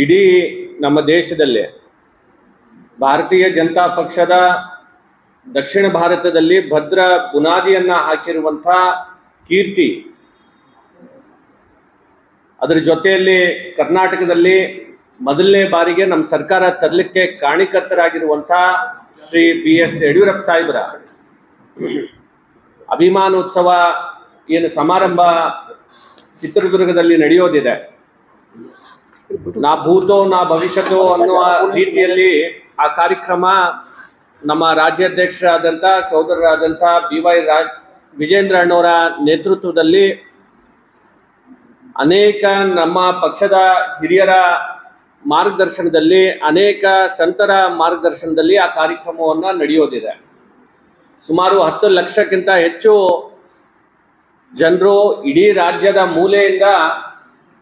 ಇಡೀ ನಮ್ಮ ದೇಶದಲ್ಲಿ ಭಾರತೀಯ ಜನತಾ ಪಕ್ಷದ ದಕ್ಷಿಣ ಭಾರತದಲ್ಲಿ ಭದ್ರ ಬುನಾದಿಯನ್ನ ಹಾಕಿರುವಂಥ ಕೀರ್ತಿ, ಅದರ ಜೊತೆಯಲ್ಲಿ ಕರ್ನಾಟಕದಲ್ಲಿ ಮೊದಲನೇ ಬಾರಿಗೆ ನಮ್ಮ ಸರ್ಕಾರ ತರಲಿಕ್ಕೆ ಕಾರಣೀಕರ್ತರಾಗಿರುವಂಥ ಶ್ರೀ BS ಯಡಿಯೂರಪ್ಪ ಸಾಹೇಬರ ಅಭಿಮಾನೋತ್ಸವ ಏನು ಸಮಾರಂಭ ಚಿತ್ರದುರ್ಗದಲ್ಲಿ ನಡೆಯೋದಿದೆ. ನಾ ಭೂತೋ ನಾ ಭವಿಷ್ಯತೋ ಅನ್ನುವ ರೀತಿಯಲ್ಲಿ ಆ ಕಾರ್ಯಕ್ರಮ ನಮ್ಮ ರಾಜ್ಯಾಧ್ಯಕ್ಷರಾದಂಥ ಸಹೋದರರಾದಂಥ BY ವಿಜೇಂದ್ರ ಅಣ್ಣವರ ನೇತೃತ್ವದಲ್ಲಿ ಅನೇಕ ನಮ್ಮ ಪಕ್ಷದ ಹಿರಿಯರ ಮಾರ್ಗದರ್ಶನದಲ್ಲಿ, ಅನೇಕ ಸಂತರ ಮಾರ್ಗದರ್ಶನದಲ್ಲಿ ಆ ಕಾರ್ಯಕ್ರಮವನ್ನು ನಡೆಯೋದಿದೆ. ಸುಮಾರು 10 ಲಕ್ಷಕ್ಕಿಂತ ಹೆಚ್ಚು ಜನರು ಇಡೀ ರಾಜ್ಯದ ಮೂಲೆಯಿಂದ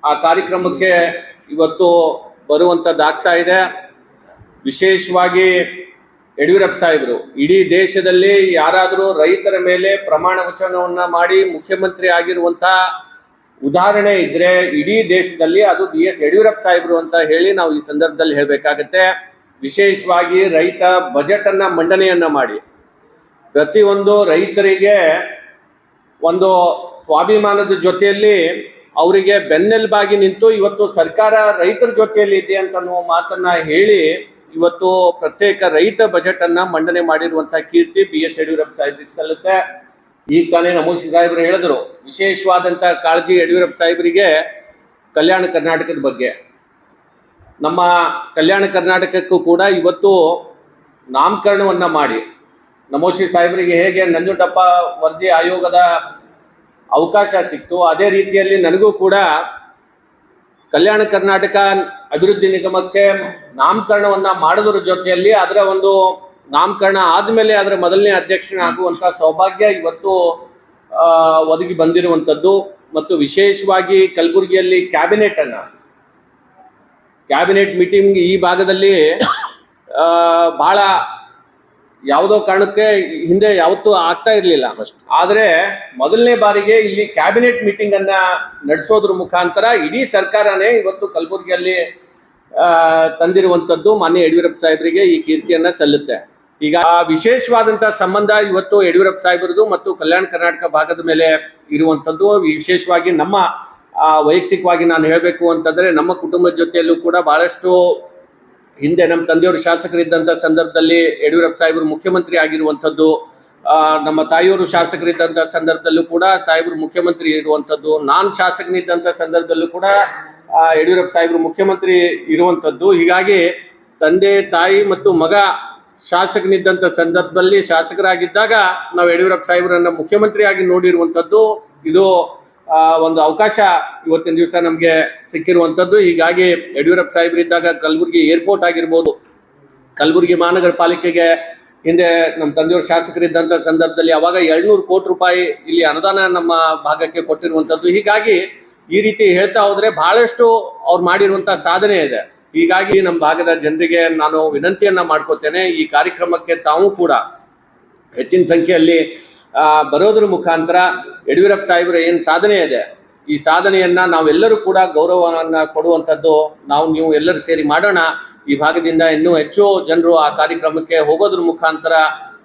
ಆ ಕಾರ್ಯಕ್ರಮಕ್ಕೆ ಇವತ್ತು ಬರುವಂಥದ್ದಾಗ್ತಾ ಇದೆ. ವಿಶೇಷವಾಗಿ ಯಡಿಯೂರಪ್ಪ ಸಾಹೇಬರು ಇಡೀ ದೇಶದಲ್ಲಿ ಯಾರಾದರೂ ರೈತರ ಮೇಲೆ ಪ್ರಮಾಣ ವಚನವನ್ನ ಮಾಡಿ ಮುಖ್ಯಮಂತ್ರಿ ಆಗಿರುವಂಥ ಉದಾಹರಣೆ ಇದ್ರೆ ಇಡೀ ದೇಶದಲ್ಲಿ ಅದು BS ಯಡಿಯೂರಪ್ಪ ಸಾಹೇಬರು ಅಂತ ಹೇಳಿ ನಾವು ಈ ಸಂದರ್ಭದಲ್ಲಿ ಹೇಳಬೇಕಾಗತ್ತೆ. ವಿಶೇಷವಾಗಿ ರೈತ ಬಜೆಟ್ ಅನ್ನ ಮಂಡನೆಯನ್ನ ಮಾಡಿ ಪ್ರತಿಯೊಂದು ರೈತರಿಗೆ ಒಂದು ಸ್ವಾಭಿಮಾನದ ಜೊತೆಯಲ್ಲಿ ಅವರಿಗೆ ಬೆನ್ನೆಲುಬಾಗಿ ನಿಂತು ಇವತ್ತು ಸರ್ಕಾರ ರೈತರ ಜೊತೆಯಲ್ಲಿ ಇದೆ ಅಂತ ಮಾತನ್ನ ಹೇಳಿ ಇವತ್ತು ಪ್ರತ್ಯೇಕ ರೈತ ಬಜೆಟ್ ಅನ್ನ ಮಂಡನೆ ಮಾಡಿರುವಂತಹ ಕೀರ್ತಿ BS ಯಡಿಯೂರಪ್ಪ ಸಾಹೇಬರಿಗೆ ಸಲ್ಲುತ್ತೆ. ಈಗ ತಾನೇ ನಮೋಶಿ ಸಾಹೇಬರು ಹೇಳಿದ್ರು, ವಿಶೇಷವಾದಂಥ ಕಾಳಜಿ ಯಡಿಯೂರಪ್ಪ ಸಾಹೇಬರಿಗೆ ಕಲ್ಯಾಣ ಕರ್ನಾಟಕದ ಬಗ್ಗೆ. ನಮ್ಮ ಕಲ್ಯಾಣ ಕರ್ನಾಟಕಕ್ಕೂ ಕೂಡ ಇವತ್ತು ನಾಮಕರಣವನ್ನ ಮಾಡಿ ನಮೋಶಿ ಸಾಹೇಬರಿಗೆ ಹೇಗೆ ನಂಜುಂಡಪ್ಪ ವರದಿ ಆಯೋಗದ ಅವಕಾಶ ಸಿಕ್ತು, ಅದೇ ರೀತಿಯಲ್ಲಿ ನನಗೂ ಕೂಡ ಕಲ್ಯಾಣ ಕರ್ನಾಟಕ ಅಭಿವೃದ್ಧಿ ನಿಗಮಕ್ಕೆ ನಾಮಕರಣವನ್ನ ಮಾಡೋದ್ರ ಜೊತೆಯಲ್ಲಿ ಅದರ ಒಂದು ನಾಮಕರಣ ಆದ್ಮೇಲೆ ಅದರ ಮೊದಲನೇ ಅಧ್ಯಕ್ಷನಾಗುವಂತ ಸೌಭಾಗ್ಯ ಇವತ್ತು ಒದಗಿ ಬಂದಿರುವಂಥದ್ದು. ಮತ್ತು ವಿಶೇಷವಾಗಿ ಕಲಬುರಗಿಯಲ್ಲಿ ಕ್ಯಾಬಿನೆಟ್ ಮೀಟಿಂಗ್ ಈ ಭಾಗದಲ್ಲಿ ಬಹಳ ಯಾವುದೋ ಕಾರಣಕ್ಕೆ ಹಿಂದೆ ಯಾವತ್ತೂ ಆಗ್ತಾ ಇರಲಿಲ್ಲ. ಆದರೆ ಮೊದಲನೇ ಬಾರಿಗೆ ಇಲ್ಲಿ ಕ್ಯಾಬಿನೆಟ್ ಮೀಟಿಂಗ್ ಅನ್ನ ನಡೆಸೋದ್ರ ಮುಖಾಂತರ ಇಡೀ ಸರ್ಕಾರನೇ ಇವತ್ತು ಕಲಬುರಗಿಯಲ್ಲಿ ತಂದಿರುವಂಥದ್ದು ಮಾನ್ಯ ಯಡಿಯೂರಪ್ಪ ಸಾಹೇಬರಿಗೆ ಈ ಕೀರ್ತಿಯನ್ನ ಸಲ್ಲುತ್ತೆ. ಈಗ ವಿಶೇಷವಾದಂತಹ ಸಂಬಂಧ ಇವತ್ತು ಯಡಿಯೂರಪ್ಪ ಸಾಹೇಬರದು ಮತ್ತು ಕಲ್ಯಾಣ ಕರ್ನಾಟಕ ಭಾಗದ ಮೇಲೆ ಇರುವಂಥದ್ದು. ವಿಶೇಷವಾಗಿ ನಮ್ಮ ವೈಯಕ್ತಿಕವಾಗಿ ನಾನು ಹೇಳಬೇಕು ಅಂತಂದ್ರೆ ನಮ್ಮ ಕುಟುಂಬದ ಜೊತೆಯಲ್ಲೂ ಕೂಡ ಬಹಳಷ್ಟು ಹಿಂದೆ ನಮ್ಮ ತಂದೆಯವರು ಶಾಸಕರಿದ್ದಂಥ ಸಂದರ್ಭದಲ್ಲಿ ಯಡಿಯೂರಪ್ಪ ಸಾಹೇಬರು ಮುಖ್ಯಮಂತ್ರಿ ಆಗಿರುವಂಥದ್ದು, ನಮ್ಮ ತಾಯಿಯವರು ಶಾಸಕರಿದ್ದಂಥ ಸಂದರ್ಭದಲ್ಲೂ ಕೂಡ ಸಾಹೇಬರು ಮುಖ್ಯಮಂತ್ರಿ ಇರುವಂಥದ್ದು, ನಾನು ಶಾಸಕನಿದ್ದಂಥ ಸಂದರ್ಭದಲ್ಲೂ ಕೂಡ ಯಡಿಯೂರಪ್ಪ ಸಾಹೇಬರು ಮುಖ್ಯಮಂತ್ರಿ ಇರುವಂಥದ್ದು. ಹೀಗಾಗಿ ತಂದೆ ತಾಯಿ ಮತ್ತು ಮಗ ಶಾಸಕನಿದ್ದಂಥ ಸಂದರ್ಭದಲ್ಲಿ ಶಾಸಕರಾಗಿದ್ದಾಗ ನಾವು ಯಡಿಯೂರಪ್ಪ ಸಾಹೇಬರನ್ನ ಮುಖ್ಯಮಂತ್ರಿಯಾಗಿ ನೋಡಿರುವಂಥದ್ದು. ಇದು ಒಂದು ಅವಕಾಶ ಇವತ್ತಿನ ದಿವಸ ನಮಗೆ ಸಿಕ್ಕಿರುವಂಥದ್ದು. ಹೀಗಾಗಿ ಯಡಿಯೂರಪ್ಪ ಸಾಹೇಬರಿದ್ದಾಗ ಕಲಬುರಗಿ ಏರ್ಪೋರ್ಟ್ ಆಗಿರ್ಬೋದು, ಕಲಬುರಗಿ ಮಹಾನಗರ ಪಾಲಿಕೆಗೆ ಹಿಂದೆ ನಮ್ಮ ತಂದೆಯವರು ಶಾಸಕರಿದ್ದಂಥ ಸಂದರ್ಭದಲ್ಲಿ ಅವಾಗ 200 ಕೋಟಿ ರೂಪಾಯಿ ಇಲ್ಲಿ ಅನುದಾನ ನಮ್ಮ ಭಾಗಕ್ಕೆ ಕೊಟ್ಟಿರುವಂಥದ್ದು. ಹೀಗಾಗಿ ಈ ರೀತಿ ಹೇಳ್ತಾ ಹೋದ್ರೆ ಬಹಳಷ್ಟು ಅವ್ರು ಮಾಡಿರುವಂಥ ಸಾಧನೆ ಇದೆ. ಹೀಗಾಗಿ ನಮ್ಮ ಭಾಗದ ಜನರಿಗೆ ನಾನು ವಿನಂತಿಯನ್ನ ಮಾಡ್ಕೋತೇನೆ, ಈ ಕಾರ್ಯಕ್ರಮಕ್ಕೆ ತಾವು ಕೂಡ ಹೆಚ್ಚಿನ ಸಂಖ್ಯೆಯಲ್ಲಿ ಬರೋದ್ರ ಮುಖಾಂತರ ಯಡಿಯೂರಪ್ಪ ಸಾಹೇಬರ ಏನು ಸಾಧನೆ ಇದೆ ಈ ಸಾಧನೆಯನ್ನ ನಾವೆಲ್ಲರೂ ಕೂಡ ಗೌರವವನ್ನ ಕೊಡುವಂಥದ್ದು ನೀವು ಎಲ್ಲರೂ ಸೇರಿ ಮಾಡೋಣ. ಈ ಭಾಗದಿಂದ ಇನ್ನೂ ಹೆಚ್ಚು ಜನರು ಆ ಕಾರ್ಯಕ್ರಮಕ್ಕೆ ಹೋಗೋದ್ರ ಮುಖಾಂತರ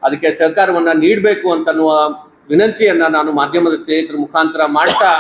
ಅದಕ್ಕೆ ಸಹಕಾರವನ್ನ ನೀಡಬೇಕು ಅಂತನ್ನುವ ವಿನಂತಿಯನ್ನ ನಾನು ಮಾಧ್ಯಮದ ಸ್ನೇಹಿತರ ಮುಖಾಂತರ ಮಾಡ್ತಾ